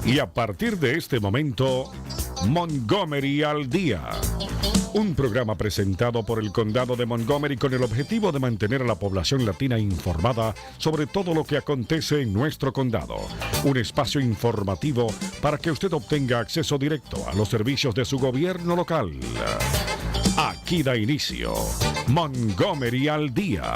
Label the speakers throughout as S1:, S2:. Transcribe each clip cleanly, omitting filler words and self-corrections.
S1: Y a partir de este momento, Montgomery al Día. Un programa presentado por el Condado de Montgomery con el objetivo de mantener a la población latina informada sobre todo lo que acontece en nuestro condado. Un espacio informativo para que usted obtenga acceso directo a los servicios de su gobierno local. Aquí da inicio Montgomery al Día.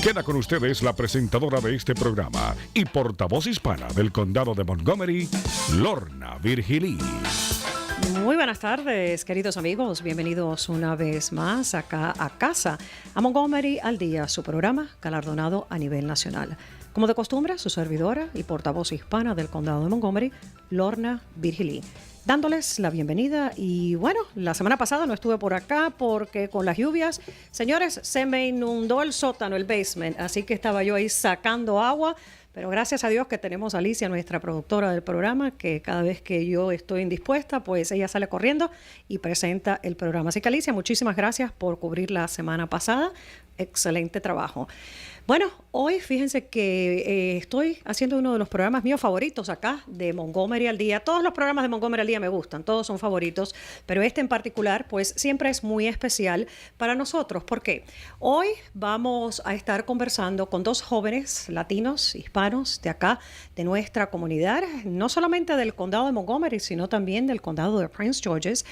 S1: Queda con ustedes la presentadora de este programa y portavoz hispana del Condado de Montgomery, Lorna Virgilí.
S2: Muy buenas tardes, queridos amigos. Bienvenidos una vez más acá a casa, a Montgomery al Día, su programa galardonado a nivel nacional. Como de costumbre, su servidora y portavoz hispana del Condado de Montgomery, Lorna Virgilí. Dándoles la bienvenida y bueno, la semana pasada no estuve por acá porque con las lluvias, señores, se me inundó el sótano, el basement, así que estaba yo ahí sacando agua, pero gracias a Dios que tenemos a Alicia, nuestra productora del programa, que cada vez que yo estoy indispuesta, pues ella sale corriendo y presenta el programa. Así que Alicia, muchísimas gracias por cubrir la semana pasada, excelente trabajo. Bueno, hoy fíjense que estoy haciendo uno de los programas míos favoritos acá de Montgomery al Día. Todos los programas de Montgomery al Día me gustan, todos son favoritos, pero este en particular pues siempre es muy especial para nosotros. ¿Por qué? Hoy vamos a estar conversando con dos jóvenes latinos, hispanos de acá, de nuestra comunidad, no solamente del condado de Montgomery, sino también del condado de Prince George's,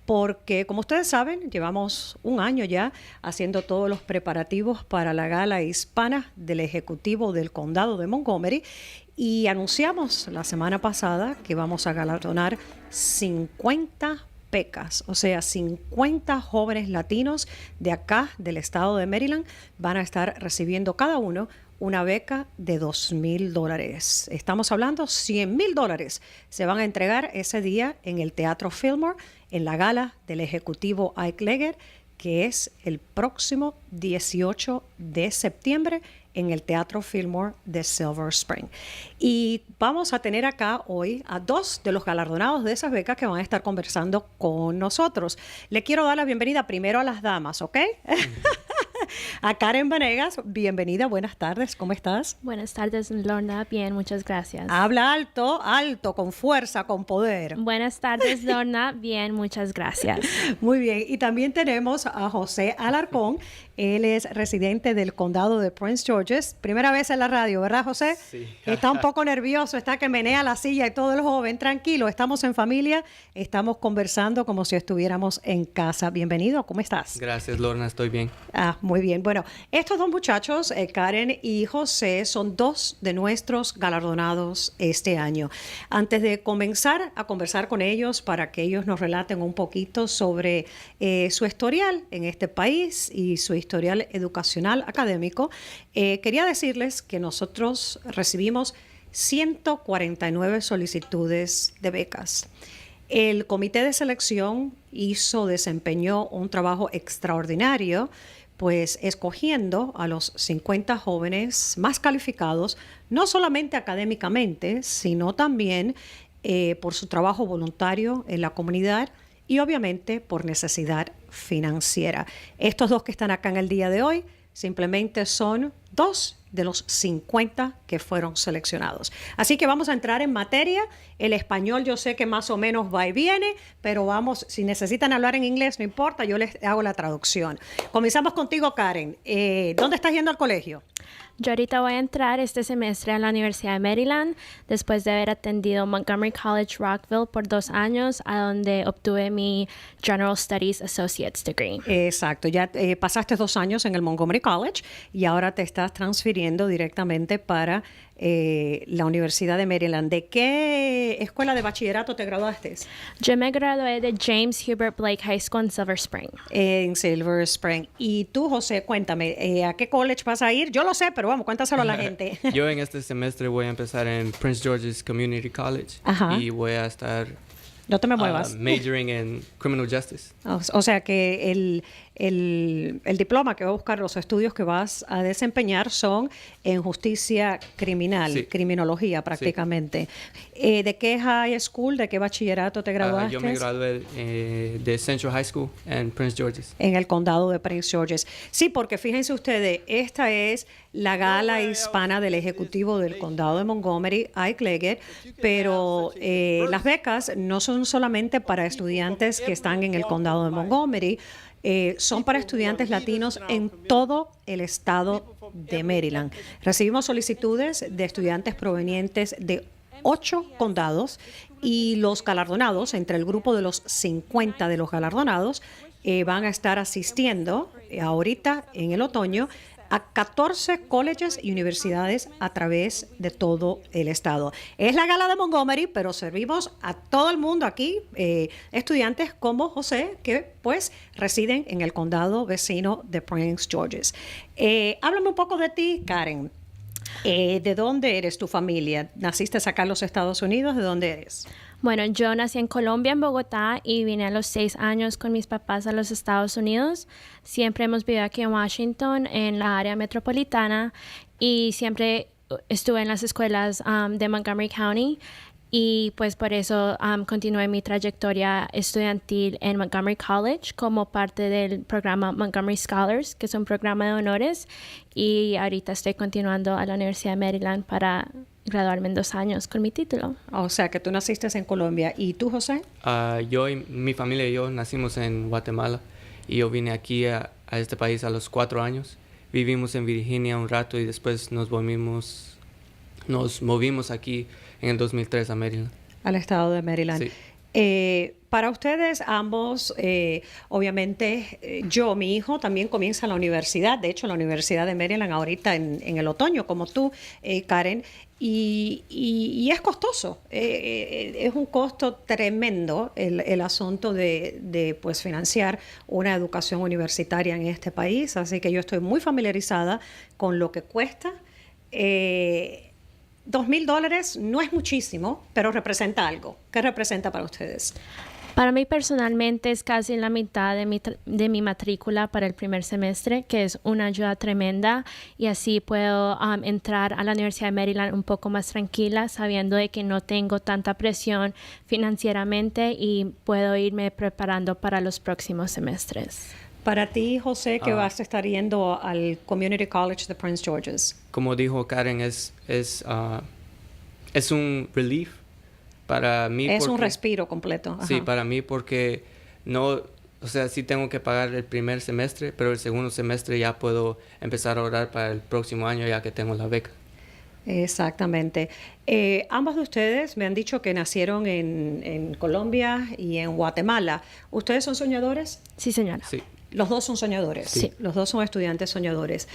S2: porque como ustedes saben, llevamos un año ya haciendo todos los preparativos para la gala hispana del Ejecutivo del Condado de Montgomery y anunciamos la semana pasada que vamos a galardonar 50 becas, o sea, 50 jóvenes latinos de acá, del estado de Maryland, van a estar recibiendo cada uno una beca de $2,000. Estamos hablando $100,000. Se van a entregar ese día en el Teatro Fillmore, en la gala del Ejecutivo Ike Leggett, que es el próximo 18 de septiembre en el Teatro Fillmore de Silver Spring. Y vamos a tener acá hoy a dos de los galardonados de esas becas que van a estar conversando con nosotros. Le quiero dar la bienvenida primero a las damas, ¿ok? A Karen Vanegas, bienvenida, buenas tardes, ¿cómo estás?
S3: Buenas tardes, Lorna, bien, muchas gracias.
S2: Habla alto, alto, con fuerza, con poder.
S3: Buenas tardes, Lorna, bien, muchas gracias.
S2: Muy bien, y también tenemos a José Alarcón, él es residente del condado de Prince George's, primera vez en la radio, ¿verdad, José?
S4: Sí.
S2: Está un poco nervioso, está que menea la silla y todo el joven, tranquilo, estamos en familia, estamos conversando como si estuviéramos en casa. Bienvenido, ¿cómo estás?
S4: Gracias, Lorna, estoy bien.
S2: Muy bien. Bueno, estos dos muchachos, Karen y José, son dos de nuestros galardonados este año. Antes de comenzar a conversar con ellos para que ellos nos relaten un poquito sobre su historial en este país y su historial educacional académico, quería decirles que nosotros recibimos 149 solicitudes de becas. El comité de selección desempeñó un trabajo extraordinario, pues escogiendo a los 50 jóvenes más calificados, no solamente académicamente, sino también por su trabajo voluntario en la comunidad y obviamente por necesidad financiera. Estos dos que están acá en el día de hoy simplemente son dos de los 50 que fueron seleccionados. Así que vamos a entrar en materia. El español yo sé que más o menos va y viene, pero vamos, si necesitan hablar en inglés, no importa, yo les hago la traducción. Comenzamos contigo, Karen. ¿Dónde estás yendo al colegio?
S3: Yo ahorita voy a entrar este semestre a la Universidad de Maryland, después de haber atendido Montgomery College Rockville por 2 años, a donde obtuve mi General Studies Associate's Degree.
S2: Exacto, ya pasaste 2 años en el Montgomery College y ahora te estás transfiriendo directamente para la Universidad de Maryland. ¿De qué escuela de bachillerato te graduaste?
S3: Yo me gradué de James Hubert Blake High School en Silver Spring.
S2: En Silver Spring. Y tú, José, cuéntame, ¿a qué college vas a ir? Yo lo sé, pero vamos, cuéntaselo a la gente.
S4: Yo en este semestre voy a empezar en Prince George's Community College.
S2: Ajá.
S4: Y voy a estar
S2: no te me muevas.
S4: Majoring en Criminal Justice.
S2: O sea que el diploma que va a buscar, los estudios que vas a desempeñar son en justicia criminal,
S4: sí.
S2: Criminología prácticamente. Sí. ¿De qué high school, de qué bachillerato te graduaste?
S4: Yo me gradué de Central High School en Prince George's.
S2: En el condado de Prince George's. Sí, porque fíjense ustedes, esta es la gala hispana del Ejecutivo del Condado de Montgomery, Ike Leggett, pero las becas no son solamente para estudiantes que están en el Condado de Montgomery, son para estudiantes latinos en todo el estado de Maryland. Recibimos solicitudes de estudiantes provenientes de 8 condados y los galardonados, entre el grupo de los 50 de los galardonados, van a estar asistiendo ahorita en el otoño a 14 colleges y universidades a través de todo el estado. Es la gala de Montgomery, pero servimos a todo el mundo aquí, estudiantes como José, que pues residen en el condado vecino de Prince George's. Háblame un poco de ti, Karen. ¿De dónde eres tu familia? ¿Naciste acá en los Estados Unidos? ¿De dónde eres?
S3: Bueno, yo nací en Colombia, en Bogotá, y vine a los 6 años con mis papás a los Estados Unidos. Siempre hemos vivido aquí en Washington, en la área metropolitana, y siempre estuve en las escuelas de Montgomery County. Y pues por eso continué mi trayectoria estudiantil en Montgomery College como parte del programa Montgomery Scholars, que es un programa de honores. Y ahorita estoy continuando a la Universidad de Maryland para graduarme en 2 años con mi título.
S2: O sea, que tú naciste en Colombia. ¿Y tú, José?
S4: Yo y mi familia y yo nacimos en Guatemala y yo vine aquí a este país a los 4 años. Vivimos en Virginia un rato y después nos movimos aquí en el 2003 a Maryland.
S2: Al estado de Maryland.
S4: Sí.
S2: Para ustedes ambos, obviamente, mi hijo también comienza la universidad, de hecho la Universidad de Maryland ahorita en el otoño, como tú, Karen, y es costoso, es un costo tremendo el asunto de pues financiar una educación universitaria en este país, así que yo estoy muy familiarizada con lo que cuesta. $2,000 no es muchísimo, pero representa algo. ¿Qué representa para ustedes?
S3: Para mí personalmente es casi la mitad de mi matrícula para el primer semestre, que es una ayuda tremenda, y así puedo entrar a la Universidad de Maryland un poco más tranquila, sabiendo de que no tengo tanta presión financieramente y puedo irme preparando para los próximos semestres.
S2: Para ti, José, que vas a estar yendo al Community College de Prince George's.
S4: Como dijo Karen, es un relief para mí.
S2: Es un respiro completo. Ajá.
S4: Sí, para mí porque sí tengo que pagar el primer semestre, pero el segundo semestre ya puedo empezar a ahorrar para el próximo año ya que tengo la beca.
S2: Exactamente. Ambos de ustedes me han dicho que nacieron en Colombia y en Guatemala. ¿Ustedes son soñadores?
S3: Sí, señora.
S4: Sí.
S2: Los dos son soñadores.
S3: Sí.
S2: Los dos son estudiantes soñadores.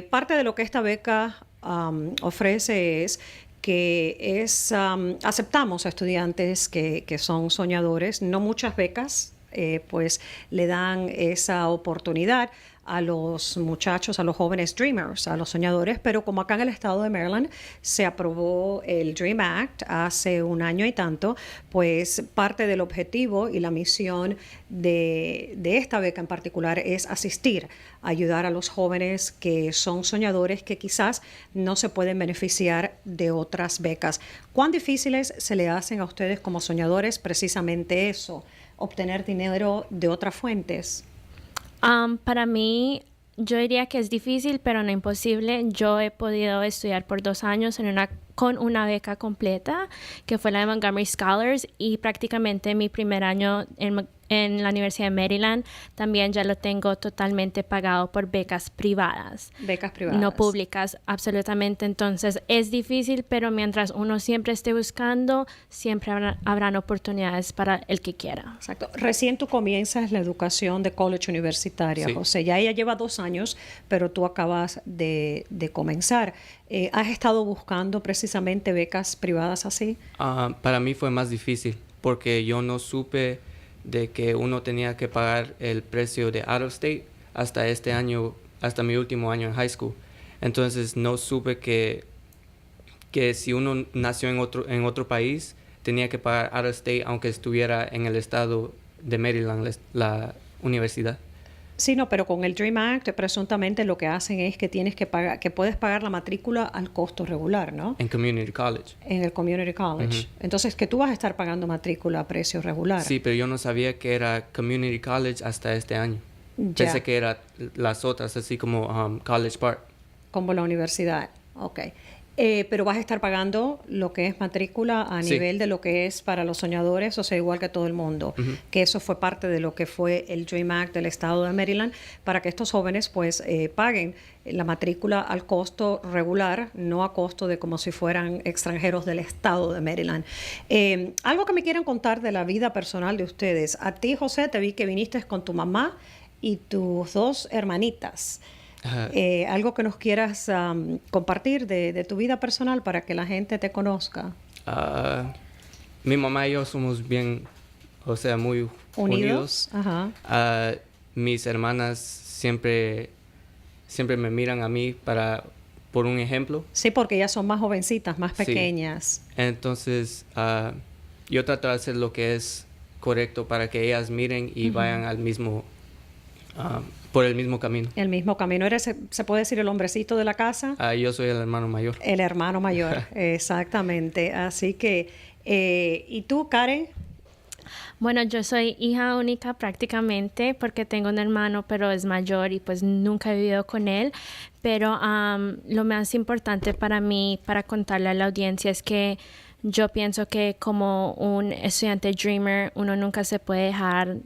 S2: Parte de lo que esta beca ofrece es que aceptamos a estudiantes que son soñadores. No muchas becas pues le dan esa oportunidad a los muchachos, a los jóvenes dreamers, a los soñadores, pero como acá en el estado de Maryland se aprobó el Dream Act hace 1 año y tanto, pues parte del objetivo y la misión de esta beca en particular es asistir, ayudar a los jóvenes que son soñadores que quizás no se pueden beneficiar de otras becas. ¿Cuán difíciles se le hacen a ustedes como soñadores precisamente eso, obtener dinero de otras fuentes?
S3: Para mí, yo diría que es difícil, pero no imposible. Yo he podido estudiar por 2 años con una beca completa, que fue la de Montgomery Scholars, y prácticamente mi primer año en la Universidad de Maryland también ya lo tengo totalmente pagado por becas privadas.
S2: Becas privadas.
S3: No públicas, absolutamente. Entonces, es difícil, pero mientras uno siempre esté buscando, siempre habrán oportunidades para el que quiera.
S2: Exacto. Recién tú comienzas la educación de college universitaria,
S4: Sí.
S2: José. Ya ella lleva 2 años, pero tú acabas de comenzar. ¿Has estado buscando precisamente becas privadas así?
S4: Para mí fue más difícil porque yo no supe de que uno tenía que pagar el precio de out of state hasta este año, hasta mi último año en high school. Entonces no supe que si uno nació en otro país tenía que pagar out of state aunque estuviera en el estado de Maryland, la universidad.
S2: Sí, no, pero con el Dream Act presuntamente lo que hacen es que tienes que pagar, que puedes pagar la matrícula al costo regular, ¿no?
S4: En Community College.
S2: En el Community College.
S4: Uh-huh.
S2: Entonces, que tú vas a estar pagando matrícula a precio regular.
S4: Sí, pero yo no sabía que era Community College hasta este año.
S2: Ya.
S4: Pensé que eran las otras, así como College Park.
S2: como la universidad. Ok. Pero vas a estar pagando lo que es matrícula a nivel de lo que es para los soñadores, o sea, igual que todo el mundo, que eso fue parte de lo que fue el Dream Act del estado de Maryland, para que estos jóvenes pues paguen la matrícula al costo regular, no a costo de como si fueran extranjeros del estado de Maryland. Algo que me quieran contar de la vida personal de ustedes. A ti, José, te vi que viniste con tu mamá y tus 2 hermanitas. Algo que nos quieras compartir de tu vida personal para que la gente te conozca.
S4: Mi mamá y yo somos bien, o sea, muy unidos.
S2: Ajá.
S4: Mis hermanas siempre me miran a mí por un ejemplo.
S2: Sí, porque ellas son más jovencitas, más pequeñas.
S4: Sí. Entonces, yo trato de hacer lo que es correcto para que ellas miren y vayan al mismo... por el mismo camino.
S2: El mismo camino. ¿Eres, se puede decir, el hombrecito de la casa?
S4: Yo soy el hermano mayor.
S2: El hermano mayor, exactamente. Así que, ¿y tú, Karen?
S3: Bueno, yo soy hija única prácticamente porque tengo un hermano, pero es mayor y pues nunca he vivido con él. Pero lo más importante para mí, para contarle a la audiencia, es que yo pienso que como un estudiante dreamer, uno nunca se puede dejar...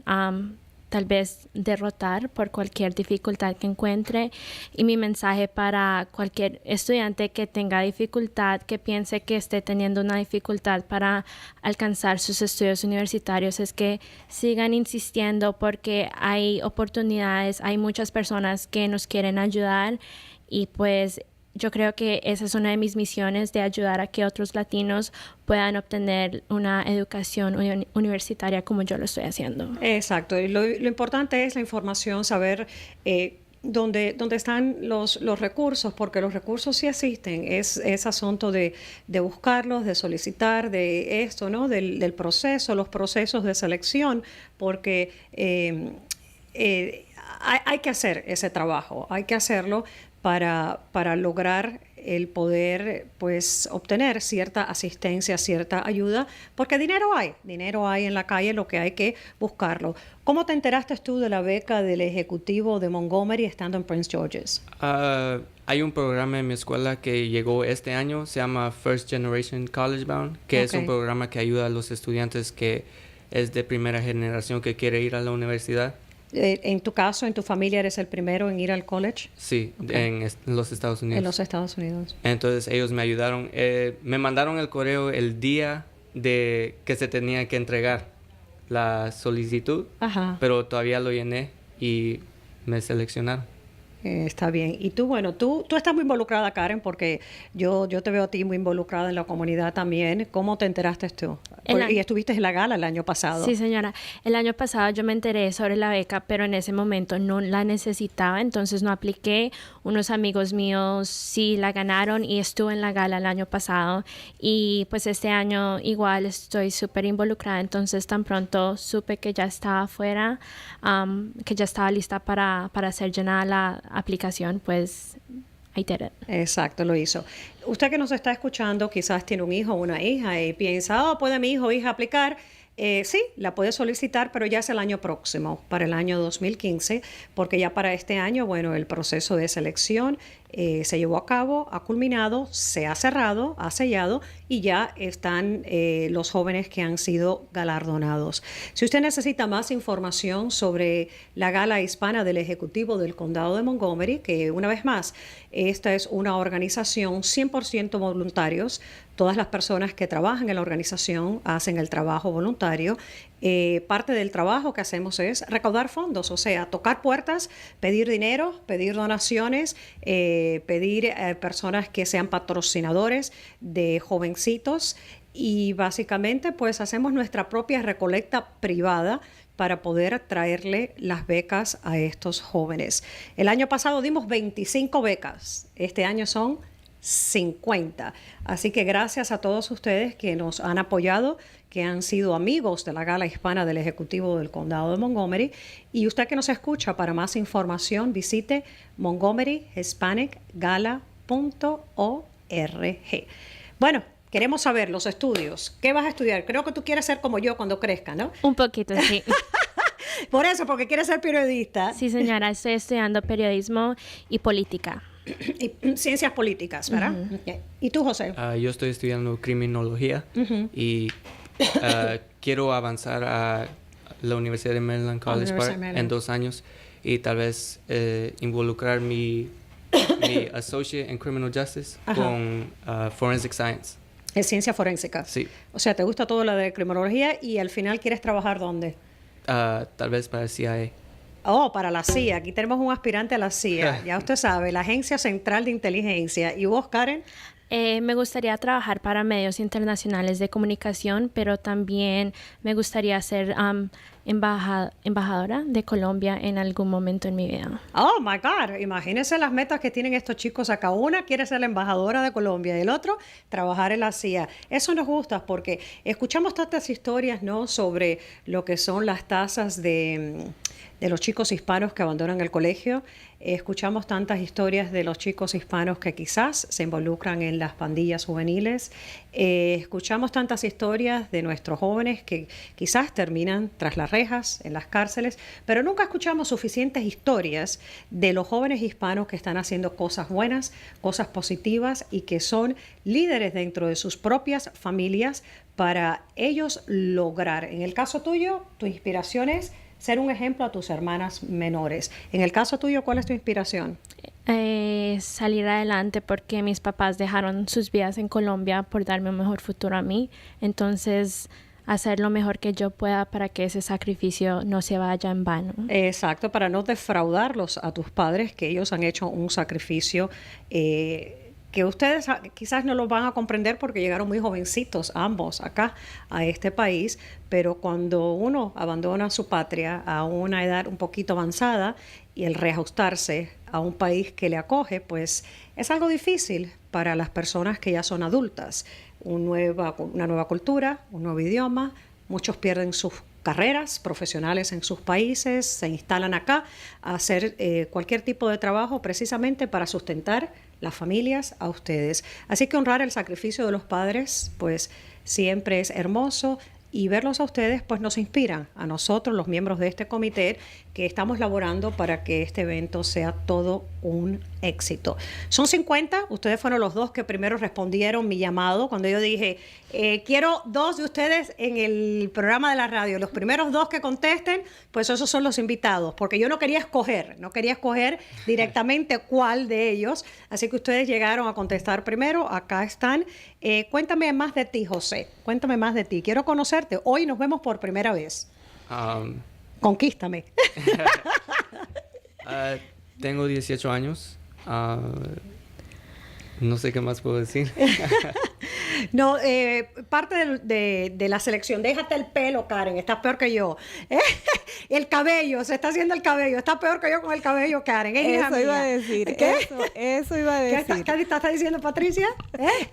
S3: tal vez derrotar por cualquier dificultad que encuentre. Y mi mensaje para cualquier estudiante que tenga dificultad, que piense que esté teniendo una dificultad para alcanzar sus estudios universitarios, es que sigan insistiendo porque hay oportunidades, hay muchas personas que nos quieren ayudar y pues yo creo que esa es una de mis misiones, de ayudar a que otros latinos puedan obtener una educación universitaria como yo lo estoy haciendo.
S2: Exacto. Y lo importante es la información, saber dónde están los recursos, porque los recursos sí existen. Es asunto de buscarlos, de solicitar, de esto, ¿no? Del proceso, los procesos de selección, porque hay que hacer ese trabajo, hay que hacerlo para lograr el poder pues obtener cierta asistencia, cierta ayuda, porque dinero hay en la calle, lo que hay que buscarlo. ¿Cómo te enteraste tú de la beca del ejecutivo de Montgomery estando en Prince George's?
S4: Hay un programa en mi escuela que llegó este año, se llama First Generation College Bound, que es un programa que ayuda a los estudiantes que es de primera generación que quiere ir a la universidad.
S2: En tu caso, en tu familia, ¿eres el primero en ir al college?
S4: Sí, en los Estados Unidos.
S2: En los Estados Unidos.
S4: Entonces ellos me ayudaron. Me mandaron el correo el día de que se tenía que entregar la solicitud, pero todavía lo llené y me seleccionaron.
S2: Está bien. Y tú, bueno, tú estás muy involucrada, Karen, porque yo te veo a ti muy involucrada en la comunidad también. ¿Cómo te enteraste tú? Y estuviste en la gala el año pasado.
S3: Sí, señora. El año pasado yo me enteré sobre la beca, pero en ese momento no la necesitaba, entonces no apliqué. Unos amigos míos sí la ganaron y estuve en la gala el año pasado. Y pues este año igual estoy súper involucrada, entonces tan pronto supe que ya estaba afuera, que ya estaba lista para hacer llenada la aplicación, pues I did it.
S2: Exacto, lo hizo. Usted que nos está escuchando quizás tiene un hijo o una hija y piensa, ¿puede mi hijo o hija aplicar? Sí, la puede solicitar, pero ya es el año próximo, para el año 2015, porque ya para este año, bueno, el proceso de selección se llevó a cabo, ha culminado, se ha cerrado, ha sellado y ya están los jóvenes que han sido galardonados. Si usted necesita más información sobre la Gala Hispana del Ejecutivo del Condado de Montgomery, que una vez más, esta es una organización 100% voluntarios. Todas las personas que trabajan en la organización hacen el trabajo voluntario. Parte del trabajo que hacemos es recaudar fondos, o sea, tocar puertas, pedir dinero, pedir donaciones, pedir personas que sean patrocinadores de jovencitos y básicamente pues hacemos nuestra propia recolecta privada para poder traerle las becas a estos jóvenes. El año pasado dimos 25 becas, este año son 50. Así que gracias a todos ustedes que nos han apoyado, que han sido amigos de la Gala Hispana del Ejecutivo del Condado de Montgomery. Y usted que nos escucha, para más información, visite montgomeryhispanicgala.org. Bueno, queremos saber los estudios. ¿Qué vas a estudiar? Creo que tú quieres ser como yo cuando crezca, ¿no?
S3: Un poquito, sí.
S2: Por eso, porque quieres ser periodista.
S3: Sí, señora, estoy estudiando periodismo y política.
S2: Y ciencias políticas, ¿verdad? Okay. ¿Y tú, José?
S4: Yo estoy estudiando criminología y quiero avanzar a la Universidad de Maryland College Park en 2 años y tal vez involucrar mi associate en Criminal Justice con Forensic Science.
S2: Es ciencia forénsica.
S4: Sí.
S2: O sea, ¿te gusta todo lo de criminología y al final quieres trabajar dónde?
S4: Tal vez para el CIA.
S2: Oh, para la CIA. Aquí tenemos un aspirante a la CIA. Ya usted sabe, la Agencia Central de Inteligencia. ¿Y vos, Karen?
S3: Me gustaría trabajar para medios internacionales de comunicación, pero también me gustaría ser embajadora de Colombia en algún momento en mi vida.
S2: Oh, my God. Imagínense las metas que tienen estos chicos acá. Una quiere ser la embajadora de Colombia y el otro trabajar en la CIA. Eso nos gusta porque escuchamos tantas historias, ¿no?, sobre lo que son las tasas de los chicos hispanos que abandonan el colegio. Escuchamos tantas historias de los chicos hispanos que quizás se involucran en las pandillas juveniles. Escuchamos tantas historias de nuestros jóvenes que quizás terminan tras las rejas, en las cárceles, pero nunca escuchamos suficientes historias de los jóvenes hispanos que están haciendo cosas buenas, cosas positivas y que son líderes dentro de sus propias familias para ellos lograr. En el caso tuyo, tu inspiración es ser un ejemplo a tus hermanas menores. En el caso tuyo, ¿cuál es tu inspiración?
S3: Salir adelante porque mis papás dejaron sus vidas en Colombia por darme un mejor futuro a mí. Entonces, hacer lo mejor que yo pueda para que ese sacrificio no se vaya en vano.
S2: Exacto, para no defraudarlos a tus padres, que ellos han hecho un sacrificio que ustedes quizás no lo van a comprender porque llegaron muy jovencitos ambos acá a este país, pero cuando uno abandona su patria a una edad un poquito avanzada y el reajustarse a un país que le acoge, pues es algo difícil para las personas que ya son adultas. Una nueva cultura, un nuevo idioma, muchos pierden sus carreras profesionales en sus países, se instalan acá a hacer cualquier tipo de trabajo precisamente para sustentar las familias a ustedes. Así que honrar el sacrificio de los padres, pues siempre es hermoso y verlos a ustedes, pues nos inspiran a nosotros, los miembros de este comité, que estamos laborando para que este evento sea todo un éxito. Son 50, ustedes fueron los 2 que primero respondieron mi llamado cuando yo dije, quiero 2 de ustedes en el programa de la radio. Los primeros 2 que contesten, pues esos son los invitados, porque yo no quería escoger directamente cuál de ellos, así que ustedes llegaron a contestar primero, acá están. Cuéntame más de ti, José, cuéntame más de ti, quiero conocerte, hoy nos vemos por primera vez. Conquístame.
S4: Tengo 18 años. No sé qué más puedo decir.
S2: No, parte de la selección. Déjate el pelo, Karen. Estás peor que yo. El cabello, se está haciendo el cabello. Está peor que yo con el cabello, Karen.
S5: Eso iba a decir.
S2: ¿Qué?
S5: Eso iba a decir.
S2: ¿Qué estás diciendo, Patricia?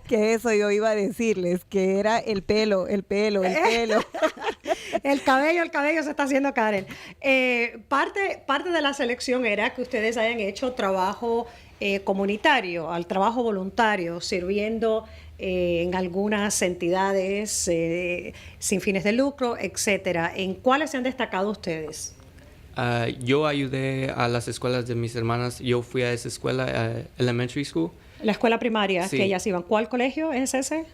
S5: Que eso yo iba a decirles, que era el pelo. El
S2: cabello se está haciendo, Karen. Parte de la selección era que ustedes hayan hecho trabajo comunitario, al trabajo voluntario, sirviendo en algunas entidades sin fines de lucro, etcétera. ¿En cuáles se han destacado ustedes?
S4: Yo ayudé a las escuelas de mis hermanas. Yo fui a esa escuela, elementary school.
S2: La escuela primaria,
S4: sí,
S2: que ellas iban. ¿Cuál colegio es ese?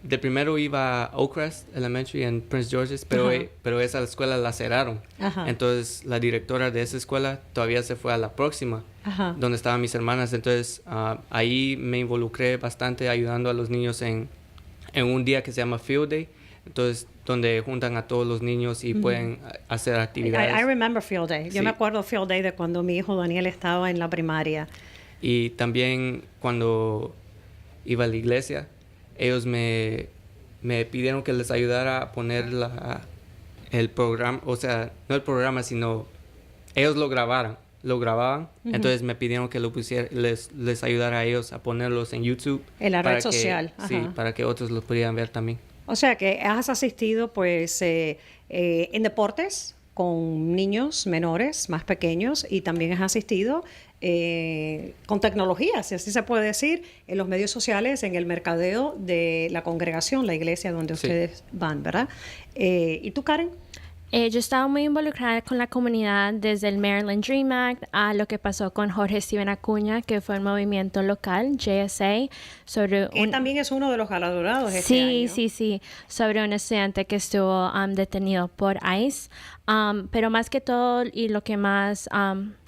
S4: De primero iba a Oakcrest Elementary en Prince George's, pero esa escuela la cerraron. Ajá. Entonces la directora de esa escuela todavía se fue a la próxima, ajá, donde estaban mis hermanas. Entonces ahí me involucré bastante ayudando a los niños en un día que se llama Field Day. Entonces, donde juntan a todos los niños y pueden hacer actividades.
S2: I remember Field Day. Yo me acuerdo Field Day de cuando mi hijo Daniel estaba en la primaria.
S4: Y también cuando iba a la iglesia, ellos me pidieron que les ayudara a poner el programa, o sea, no el programa, sino ellos lo grababan. Entonces me pidieron que lo pusiera, les ayudara a ellos a ponerlos en YouTube.
S2: En la red social.
S4: Sí, para que otros los pudieran ver también.
S2: O sea que has asistido pues en deportes con niños menores, más pequeños, y también has asistido con tecnología, si así se puede decir, en los medios sociales, en el mercadeo de la congregación, la iglesia donde ustedes van, ¿verdad? ¿Y tú, Karen?
S3: Yo estaba muy involucrada con la comunidad desde el Maryland Dream Act a lo que pasó con Jorge Steven Acuña, que fue el movimiento local, JSA, sobre
S2: Que también es uno de los galardonados este año.
S3: Sí, sobre un estudiante que estuvo detenido por ICE. Pero más que todo, y lo que más...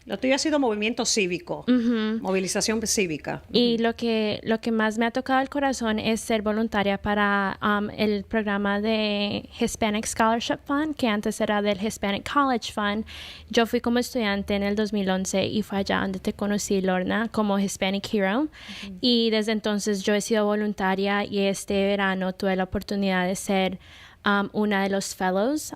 S2: Lo tuyo ha sido movimiento cívico, movilización cívica.
S3: Y lo que más me ha tocado el corazón es ser voluntaria para el programa de Hispanic Scholarship Fund, que antes era del Hispanic College Fund. Yo fui como estudiante en el 2011 y fue allá donde te conocí, Lorna, como Hispanic Hero. Y desde entonces yo he sido voluntaria y este verano tuve la oportunidad de ser una de los fellows.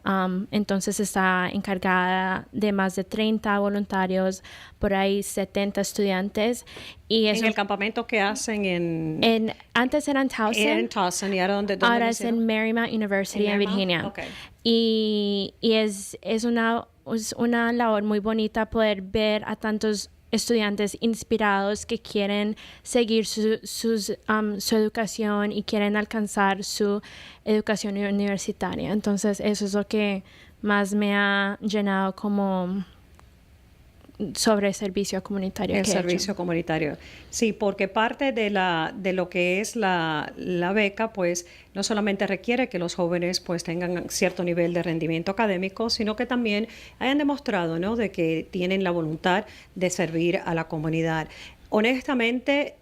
S3: Entonces está encargada de más de 30 voluntarios, por ahí 70 estudiantes. Y
S2: en el campamento que hacen
S3: antes era en Towson.
S2: Era en Towson. ¿Y ahora dónde
S3: es en Marymount University en Virginia.
S2: Okay.
S3: Y es una labor muy bonita poder ver a tantos estudiantes inspirados que quieren seguir su educación y quieren alcanzar su educación universitaria. Entonces, eso es lo que más me ha llenado como sobre el servicio comunitario.
S2: El servicio comunitario. Sí, porque parte de lo que es la beca, pues no solamente requiere que los jóvenes pues tengan cierto nivel de rendimiento académico, sino que también hayan demostrado, ¿no?, de que tienen la voluntad de servir a la comunidad. Honestamente,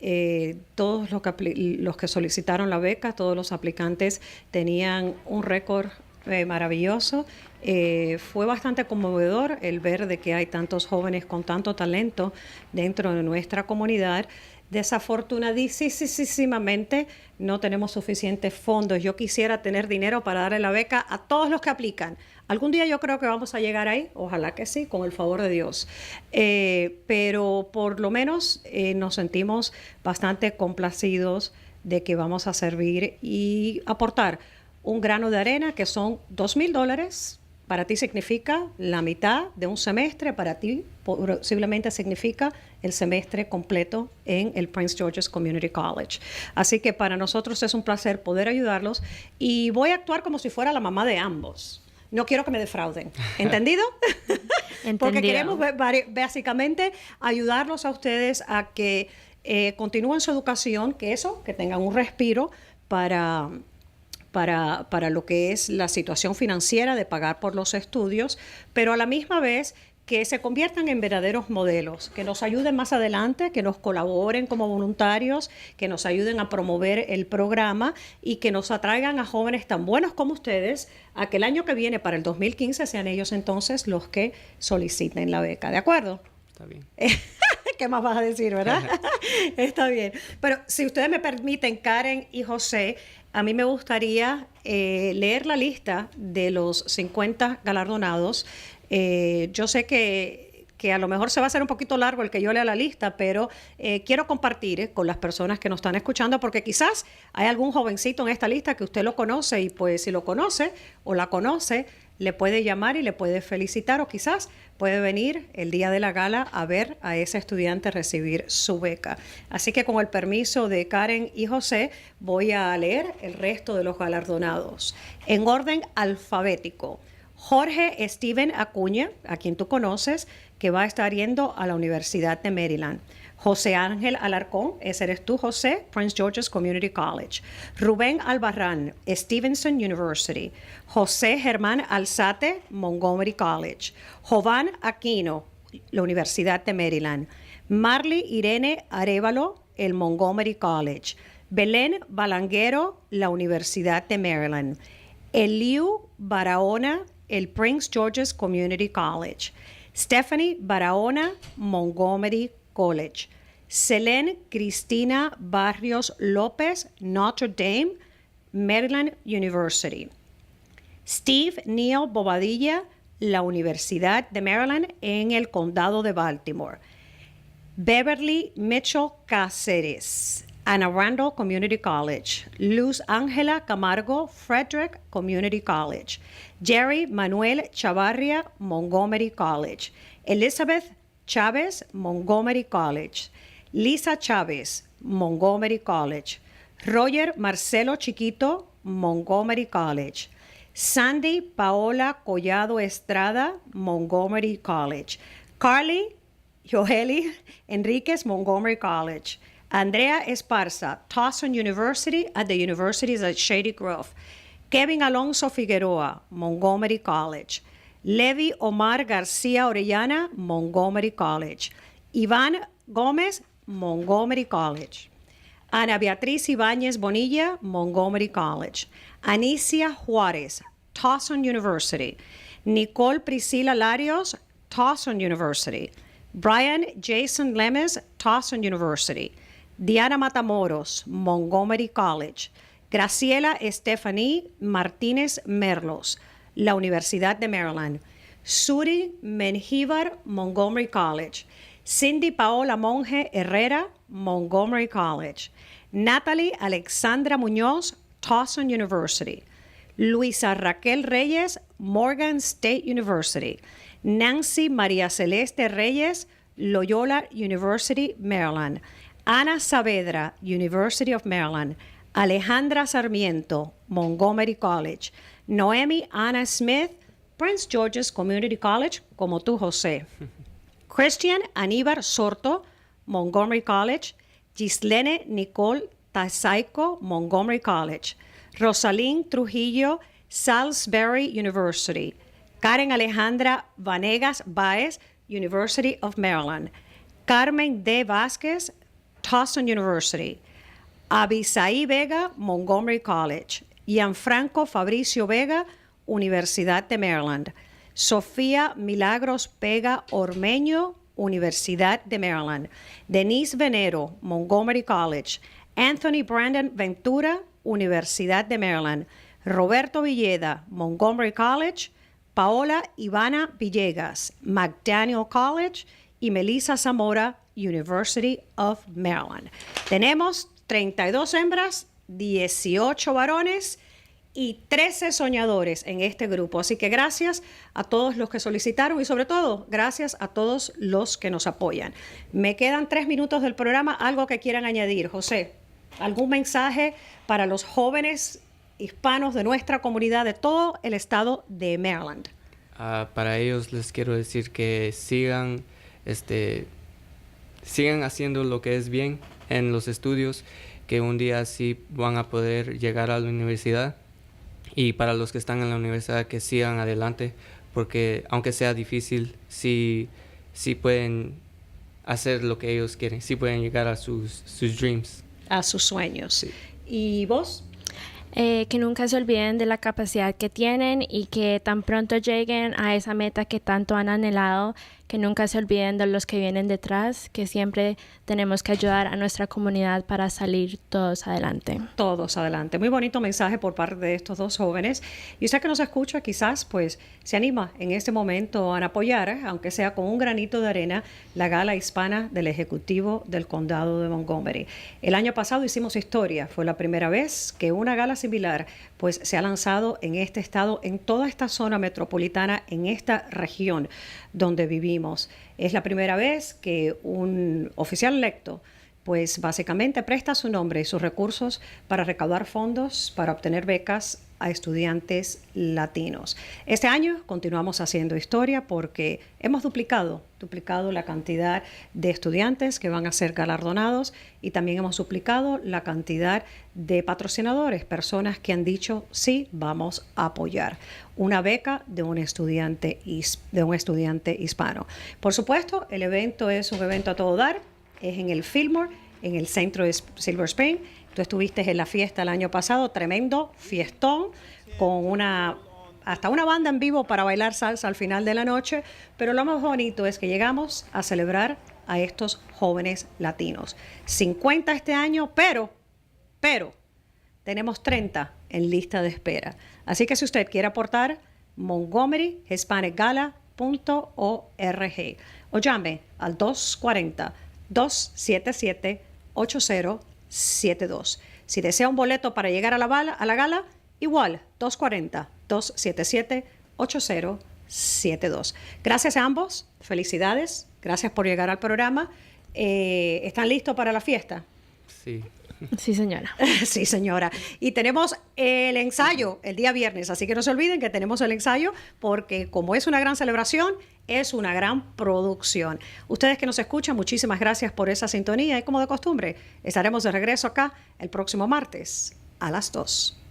S2: todos los que solicitaron la beca, todos los aplicantes tenían un récord maravilloso. Fue bastante conmovedor el ver de que hay tantos jóvenes con tanto talento dentro de nuestra comunidad. Desafortunadísimamente no tenemos suficientes fondos. Yo quisiera tener dinero para darle la beca a todos los que aplican. Algún día yo creo que vamos a llegar ahí, ojalá que sí, con el favor de Dios. Pero por lo menos nos sentimos bastante complacidos de que vamos a servir y aportar un grano de arena, que son $2,000. Para ti significa la mitad de un semestre, para ti posiblemente significa el semestre completo en el Prince George's Community College. Así que para nosotros es un placer poder ayudarlos y voy a actuar como si fuera la mamá de ambos. No quiero que me defrauden. ¿Entendido? Porque queremos básicamente ayudarlos a ustedes a que continúen su educación, que tengan un respiro para lo que es la situación financiera de pagar por los estudios, pero a la misma vez que se conviertan en verdaderos modelos, que nos ayuden más adelante, que nos colaboren como voluntarios, que nos ayuden a promover el programa y que nos atraigan a jóvenes tan buenos como ustedes, a que el año que viene, para el 2015, sean ellos entonces los que soliciten la beca. ¿De acuerdo?
S4: Está bien.
S2: ¿Qué más vas a decir, verdad? Está bien. Pero si ustedes me permiten, Karen y José, a mí me gustaría leer la lista de los 50 galardonados. Yo sé que a lo mejor se va a hacer un poquito largo el que yo lea la lista, pero quiero compartir con las personas que nos están escuchando, porque quizás hay algún jovencito en esta lista que usted lo conoce y pues si lo conoce o la conoce, le puede llamar y le puede felicitar, o quizás puede venir el día de la gala a ver a ese estudiante recibir su beca. Así que con el permiso de Karen y José, voy a leer el resto de los galardonados. En orden alfabético: Jorge Steven Acuña, a quien tú conoces, que va a estar yendo a la Universidad de Maryland. José Ángel Alarcón, ese eres tú, José, Prince George's Community College. Rubén Albarrán, Stevenson University. José Germán Alzate, Montgomery College. Jován Aquino, la Universidad de Maryland. Marley Irene Arévalo, el Montgomery College. Belén Balanguero, la Universidad de Maryland. Eliu Barahona, el Prince George's Community College. Stephanie Barahona, Montgomery College. Selene Cristina Barrios López, Notre Dame, Maryland University. Steve Neal Bobadilla, la Universidad de Maryland en el Condado de Baltimore. Beverly Mitchell Cáceres, Anne Arundel Community College. Luz Ángela Camargo, Frederick Community College. Jerry Manuel Chavarria, Montgomery College. Elizabeth Chávez, Montgomery College. Lisa Chávez, Montgomery College. Roger Marcelo Chiquito, Montgomery College. Sandy Paola Collado Estrada, Montgomery College. Carly Joeli Enriquez, Montgomery College. Andrea Esparza, Towson University at the Universities at Shady Grove. Kevin Alonso Figueroa, Montgomery College. Levi Omar García Orellana, Montgomery College. Iván Gómez, Montgomery College. Ana Beatriz Ibáñez Bonilla, Montgomery College. Anicia Juárez, Towson University. Nicole Priscila Larios, Towson University. Brian Jason Lemes, Towson University. Diana Matamoros, Montgomery College. Graciela Stephanie Martínez Merlos, la Universidad de Maryland. Suri Menjivar, Montgomery College. Cindy Paola Monge Herrera, Montgomery College. Natalie Alexandra Muñoz, Towson University. Luisa Raquel Reyes, Morgan State University. Nancy María Celeste Reyes, Loyola University, Maryland. Ana Saavedra, University of Maryland. Alejandra Sarmiento, Montgomery College. Noemi Anna Smith, Prince George's Community College, como tú, José. Christian Aníbar Sorto, Montgomery College. Gislene Nicole Tasaico, Montgomery College. Rosalín Trujillo, Salisbury University. Karen Alejandra Vanegas Baez, University of Maryland. Carmen D. Vázquez, Towson University. Abisaí Vega, Montgomery College. Gianfranco Fabricio Vega, Universidad de Maryland. Sofía Milagros Pega Ormeño, Universidad de Maryland. Denise Venero, Montgomery College. Anthony Brandon Ventura, Universidad de Maryland. Roberto Villeda, Montgomery College. Paola Ivana Villegas, McDaniel College. Y Melissa Zamora, University of Maryland. Tenemos 32 hembras, 18 varones y 13 soñadores en este grupo. Así que gracias a todos los que solicitaron y sobre todo gracias a todos los que nos apoyan. Me quedan 3 minutos del programa. ¿Algo que quieran añadir, José? ¿Algún mensaje para los jóvenes hispanos de nuestra comunidad de todo el estado de Maryland?
S4: Para ellos les quiero decir que sigan haciendo lo que es bien en los estudios, que un día sí van a poder llegar a la universidad. Y para los que están en la universidad, que sigan adelante, porque aunque sea difícil, sí pueden hacer lo que ellos quieren, sí pueden llegar a sus dreams.
S2: A sus sueños.
S4: Sí.
S2: ¿Y vos?
S3: Que nunca se olviden de la capacidad que tienen y que tan pronto lleguen a esa meta que tanto han anhelado, que nunca se olviden de los que vienen detrás, que siempre tenemos que ayudar a nuestra comunidad para salir todos adelante.
S2: Todos adelante. Muy bonito mensaje por parte de estos dos jóvenes. Y usted que nos escucha quizás pues se anima en este momento a apoyar, aunque sea con un granito de arena, la gala hispana del Ejecutivo del Condado de Montgomery. El año pasado hicimos historia. Fue la primera vez que una gala similar pues se ha lanzado en este estado, en toda esta zona metropolitana, en esta región donde vivimos. Es la primera vez que un oficial electo pues básicamente presta su nombre y sus recursos para recaudar fondos para obtener becas a estudiantes latinos. Este año continuamos haciendo historia porque hemos duplicado la cantidad de estudiantes que van a ser galardonados y también hemos duplicado la cantidad de patrocinadores, personas que han dicho sí, vamos a apoyar una beca de un estudiante hispano. Por supuesto, el evento es un evento a todo dar, es en el Fillmore, en el centro de Silver Spring. Tú estuviste en la fiesta el año pasado, tremendo fiestón, con hasta una banda en vivo para bailar salsa al final de la noche, pero lo más bonito es que llegamos a celebrar a estos jóvenes latinos. 50 este año, pero tenemos 30 en lista de espera. Así que si usted quiere aportar, montgomeryhispanicgala.org o llame al 240-277-8072. Si desea un boleto para llegar a la gala, igual, 240-277-8072. Gracias a ambos, felicidades, gracias por llegar al programa. ¿Están listos para la fiesta?
S4: Sí.
S3: Sí, señora.
S2: Sí, señora. Y tenemos el ensayo el día viernes, así que no se olviden que tenemos el ensayo porque como es una gran celebración, es una gran producción. Ustedes que nos escuchan, muchísimas gracias por esa sintonía y como de costumbre, estaremos de regreso acá el próximo martes a las 2.